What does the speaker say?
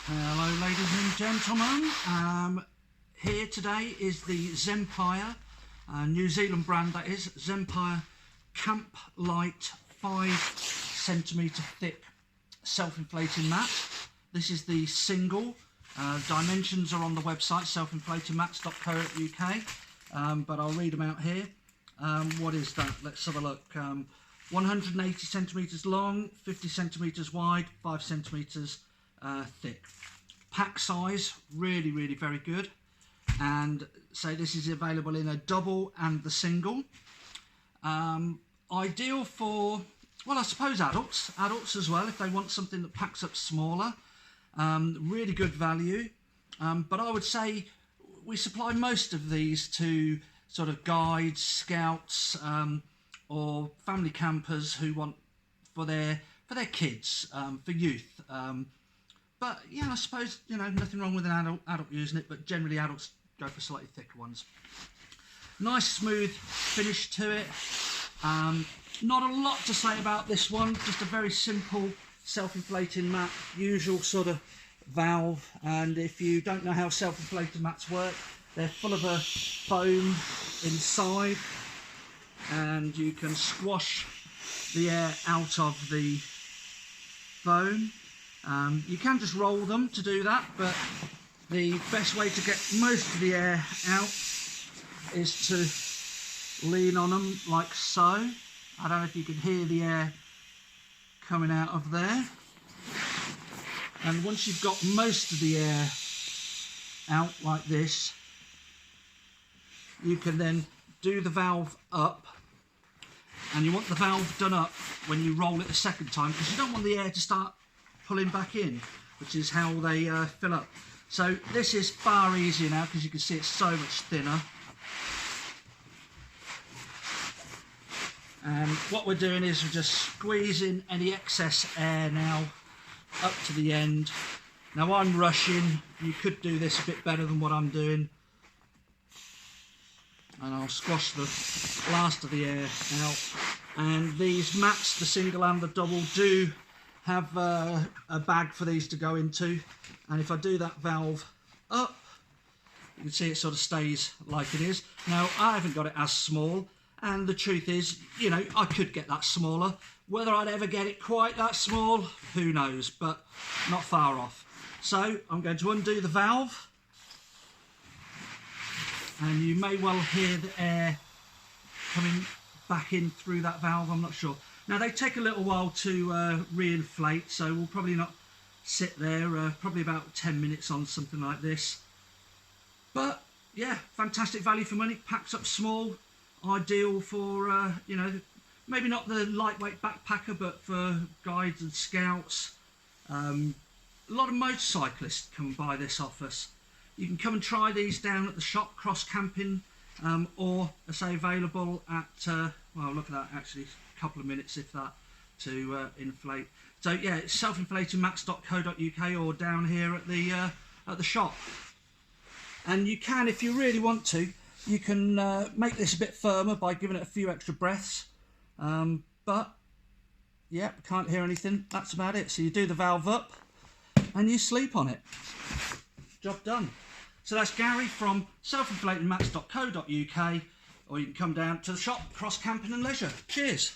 Hello ladies and gentlemen, here today is the Zempire, New Zealand brand that is, Zempire Camplite 5cm thick self-inflating mat. This is the single, dimensions are on the website selfinflatingmats.co.uk, but I'll read them out here. What is that? Let's have a look. 180 centimetres long, 50 centimetres wide, 5 centimetres thick. Pack size, really very good. And so this is available in a double and the single. Ideal for, well, I suppose adults as well, if they want something that packs up smaller. Really good value. But I would say we supply most of these to sort of guides, scouts, or family campers who want for their kids, for youth. But yeah, I suppose, you know, nothing wrong with an adult using it, but generally adults go for slightly thicker ones. Nice smooth finish to it. Not a lot to say about this one, just a very simple self-inflating mat, usual sort of valve. And if you don't know how self-inflating mats work, they're full of a foam inside, and you can squash the air out of the foam. You can just roll them to do that, but the best way to get most of the air out is to lean on them like so. I don't know if you can hear the air coming out of there. And once you've got most of the air out like this, you can then do the valve up. And you want the valve done up when you roll it the second time, because you don't want the air to start pulling back in, which is how they fill up. So this is far easier now because you can see it's so much thinner. And what we're doing is we're just squeezing any excess air now up to the end. Now I'm rushing, you could do this a bit better than what I'm doing. And I'll squash the last of the air out. And these mats, the single and the double, do have a bag for these to go into. And if I do that valve up, you can see it sort of stays like it is. Now, I haven't got it as small, and the truth is, you know, I could get that smaller. Whether I'd ever get it quite that small, who knows, but not far off. So I'm going to undo the valve, and you may well hear the air coming back in through that valve, I'm not sure. Now they take a little while to re-inflate, so we'll probably not sit there, probably about 10 minutes on something like this. But yeah, fantastic value for money, packs up small, ideal for, you know, maybe not the lightweight backpacker, but for guides and scouts. A lot of motorcyclists come and buy this off us. You can come and try these down at the shop, cross camping, or I say available at, well, look at that, actually, a couple of minutes if that, to inflate. So yeah, it's selfinflatingmats.co.uk or down here at the shop. And you can, if you really want to, you can make this a bit firmer by giving it a few extra breaths. But yeah, can't hear anything. That's about it. So you do the valve up and you sleep on it. Job done. So that's Gary from selfinflatingmats.co.uk, or you can come down to the shop, cross camping and leisure. Cheers.